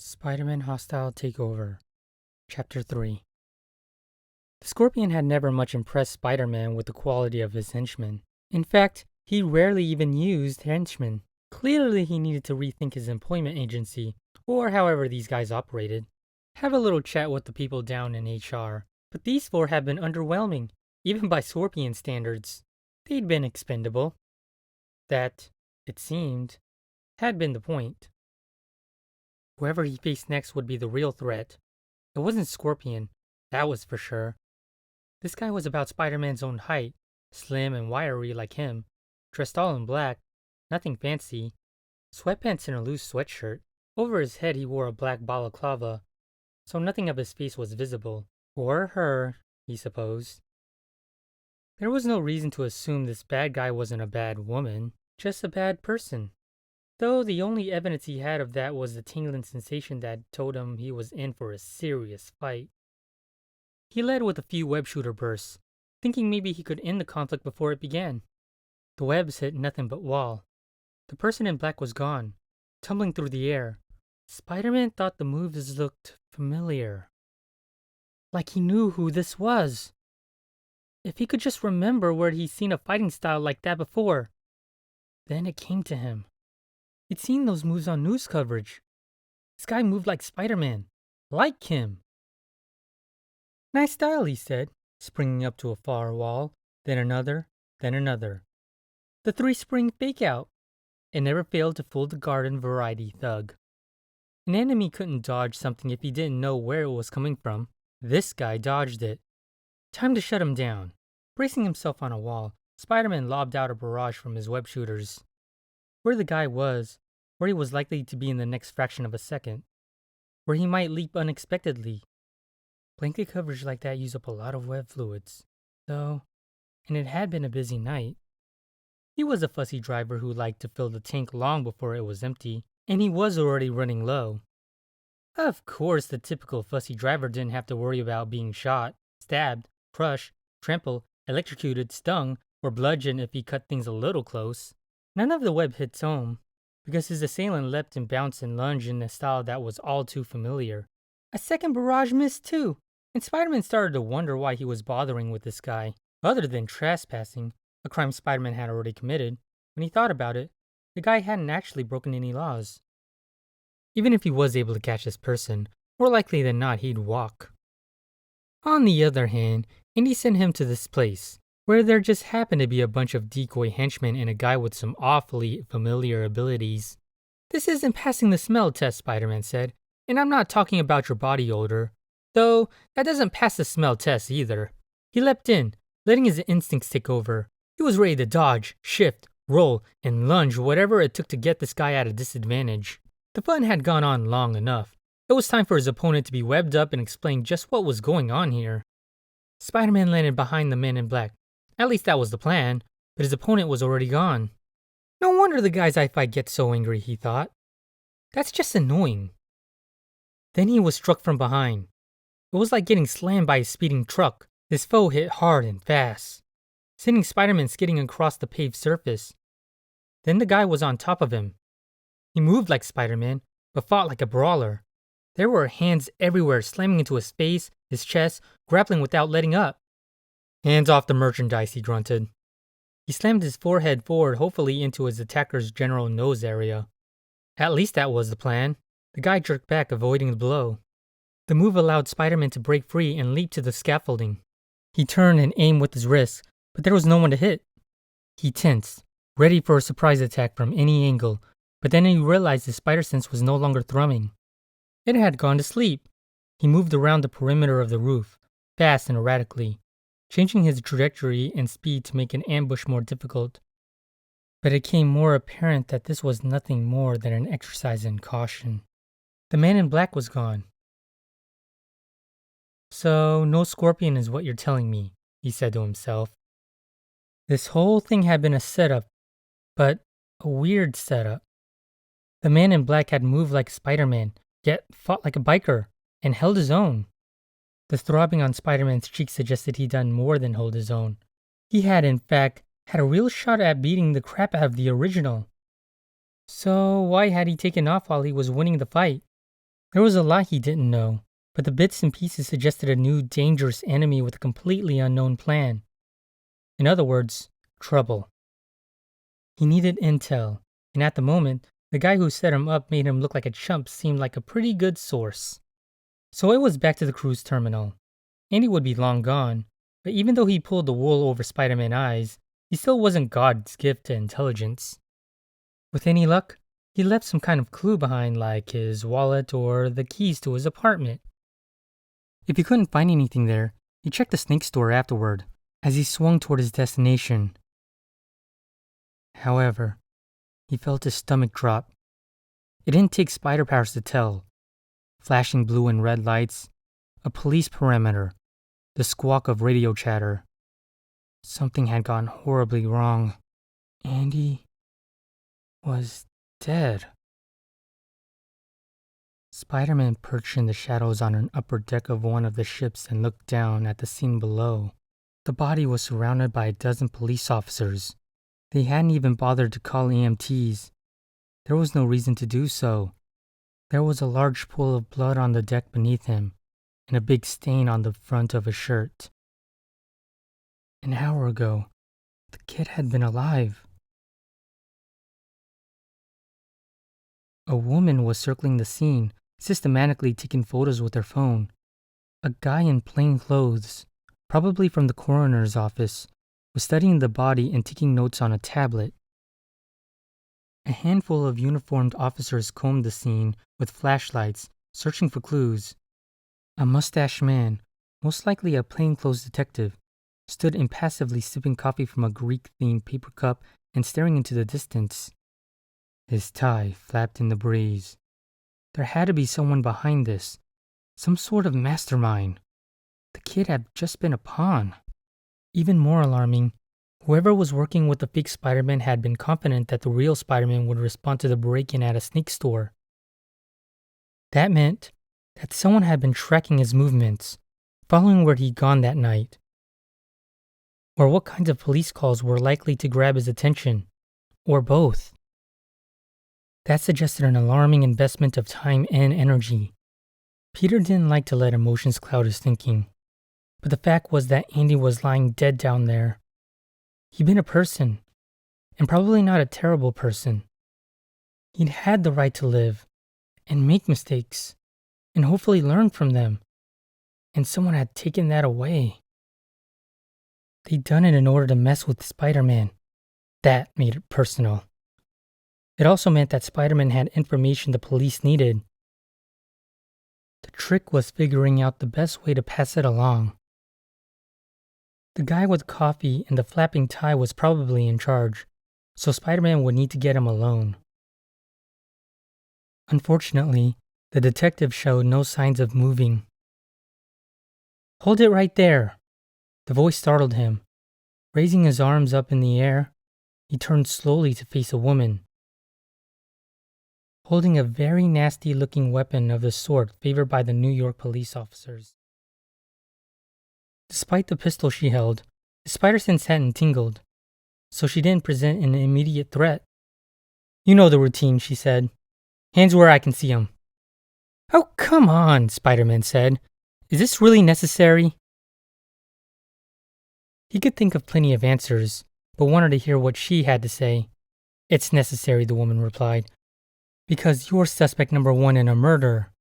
Spider-Man Hostile Takeover, Chapter 3. The Scorpion had never much impressed Spider-Man with the quality of his henchmen. In fact, he rarely even used henchmen. Clearly, he needed to rethink his employment agency, or however these guys operated. Have a little chat with the people down in HR. But these four had been underwhelming, even by Scorpion standards. They'd been expendable. That, it seemed, had been the point. Whoever he faced next would be the real threat. It wasn't Scorpion, that was for sure. This guy was about Spider-Man's own height, slim and wiry like him, dressed all in black, nothing fancy, sweatpants and a loose sweatshirt. Over his head he wore a black balaclava, so nothing of his face was visible. Or her, he supposed. There was no reason to assume this bad guy wasn't a bad woman, just a bad person. Though the only evidence he had of that was the tingling sensation that told him he was in for a serious fight. He led with a few web shooter bursts, thinking maybe he could end the conflict before it began. The webs hit nothing but wall. The person in black was gone, tumbling through the air. Spider-Man thought the moves looked familiar. Like he knew who this was. If he could just remember where he'd seen a fighting style like that before. Then it came to him. He'd seen those moves on news coverage. This guy moved like Spider-Man. Like him. Nice style, he said, springing up to a far wall, then another, then another. The three-spring fake-out. It never failed to fool the garden variety thug. An enemy couldn't dodge something if he didn't know where it was coming from. This guy dodged it. Time to shut him down. Bracing himself on a wall, Spider-Man lobbed out a barrage from his web shooters. Where the guy was, where he was likely to be in the next fraction of a second, where he might leap unexpectedly. Blanket coverage like that used up a lot of web fluids, though, and it had been a busy night. He was a fussy driver who liked to fill the tank long before it was empty, and he was already running low. Of course, the typical fussy driver didn't have to worry about being shot, stabbed, crushed, trampled, electrocuted, stung, or bludgeoned if he cut things a little close. None of the web hits home, because his assailant leapt and bounced and lunged in a style that was all too familiar. A second barrage missed too, and Spider-Man started to wonder why he was bothering with this guy. Other than trespassing, a crime Spider-Man had already committed, when he thought about it, the guy hadn't actually broken any laws. Even if he was able to catch this person, more likely than not he'd walk. On the other hand, Indy sent him to this place, where there just happened to be a bunch of decoy henchmen and a guy with some awfully familiar abilities. This isn't passing the smell test, Spider-Man said, and I'm not talking about your body odor. Though, that doesn't pass the smell test either. He leapt in, letting his instincts take over. He was ready to dodge, shift, roll, and lunge whatever it took to get this guy at a disadvantage. The fun had gone on long enough. It was time for his opponent to be webbed up and explain just what was going on here. Spider-Man landed behind the man in black. At least that was the plan, but his opponent was already gone. No wonder the guys I fight get so angry, he thought. That's just annoying. Then he was struck from behind. It was like getting slammed by a speeding truck. His foe hit hard and fast, sending Spider-Man skidding across the paved surface. Then the guy was on top of him. He moved like Spider-Man, but fought like a brawler. There were hands everywhere slamming into his face, his chest, grappling without letting up. Hands off the merchandise, he grunted. He slammed his forehead forward, hopefully into his attacker's general nose area. At least that was the plan. The guy jerked back, avoiding the blow. The move allowed Spider-Man to break free and leap to the scaffolding. He turned and aimed with his wrist, but there was no one to hit. He tensed, ready for a surprise attack from any angle, but then he realized his spider sense was no longer thrumming. It had gone to sleep. He moved around the perimeter of the roof, fast and erratically, changing his trajectory and speed to make an ambush more difficult. But it became more apparent that this was nothing more than an exercise in caution. The man in black was gone. So, no Scorpion is what you're telling me, he said to himself. This whole thing had been a setup, but a weird setup. The man in black had moved like Spider-Man, yet fought like a biker, and held his own. The throbbing on Spider-Man's cheek suggested he'd done more than hold his own. He had, in fact, had a real shot at beating the crap out of the original. So why had he taken off while he was winning the fight? There was a lot he didn't know, but the bits and pieces suggested a new dangerous enemy with a completely unknown plan. In other words, trouble. He needed intel, and at the moment, the guy who set him up made him look like a chump seemed like a pretty good source. So it was back to the cruise terminal. Andy would be long gone, but even though he pulled the wool over Spider-Man's eyes, he still wasn't God's gift to intelligence. With any luck, he left some kind of clue behind, like his wallet or the keys to his apartment. If he couldn't find anything there, he checked the snake store afterward, as he swung toward his destination. However, he felt his stomach drop. It didn't take spider powers to tell. Flashing blue and red lights, a police perimeter, the squawk of radio chatter. Something had gone horribly wrong. Andy was dead. Spider-Man perched in the shadows on an upper deck of one of the ships and looked down at the scene below. The body was surrounded by a dozen police officers. They hadn't even bothered to call EMTs. There was no reason to do so. There was a large pool of blood on the deck beneath him, and a big stain on the front of his shirt. An hour ago, the kid had been alive. A woman was circling the scene, systematically taking photos with her phone. A guy in plain clothes, probably from the coroner's office, was studying the body and taking notes on a tablet. A handful of uniformed officers combed the scene with flashlights, searching for clues. A mustached man, most likely a plainclothes detective, stood impassively sipping coffee from a Greek-themed paper cup and staring into the distance. His tie flapped in the breeze. There had to be someone behind this, some sort of mastermind. The kid had just been a pawn. Even more alarming, whoever was working with the fake Spider-Man had been confident that the real Spider-Man would respond to the break-in at a sneak store. That meant that someone had been tracking his movements, following where he'd gone that night. Or what kinds of police calls were likely to grab his attention, or both. That suggested an alarming investment of time and energy. Peter didn't like to let emotions cloud his thinking, but the fact was that Andy was lying dead down there. He'd been a person, and probably not a terrible person. He'd had the right to live, and make mistakes, and hopefully learn from them, and someone had taken that away. They'd done it in order to mess with Spider-Man. That made it personal. It also meant that Spider-Man had information the police needed. The trick was figuring out the best way to pass it along. The guy with coffee and the flapping tie was probably in charge, so Spider-Man would need to get him alone. Unfortunately, the detective showed no signs of moving. "Hold it right there!" The voice startled him. Raising his arms up in the air, he turned slowly to face a woman, holding a very nasty-looking weapon of the sort favored by the New York police officers. Despite the pistol she held, the spider-sense hadn't tingled, so she didn't present an immediate threat. "You know the routine," she said. "Hands where I can see 'em." "Oh, come on," Spider-Man said. "Is this really necessary?" He could think of plenty of answers, but wanted to hear what she had to say. "It's necessary," the woman replied, "because you're suspect number one in a murder."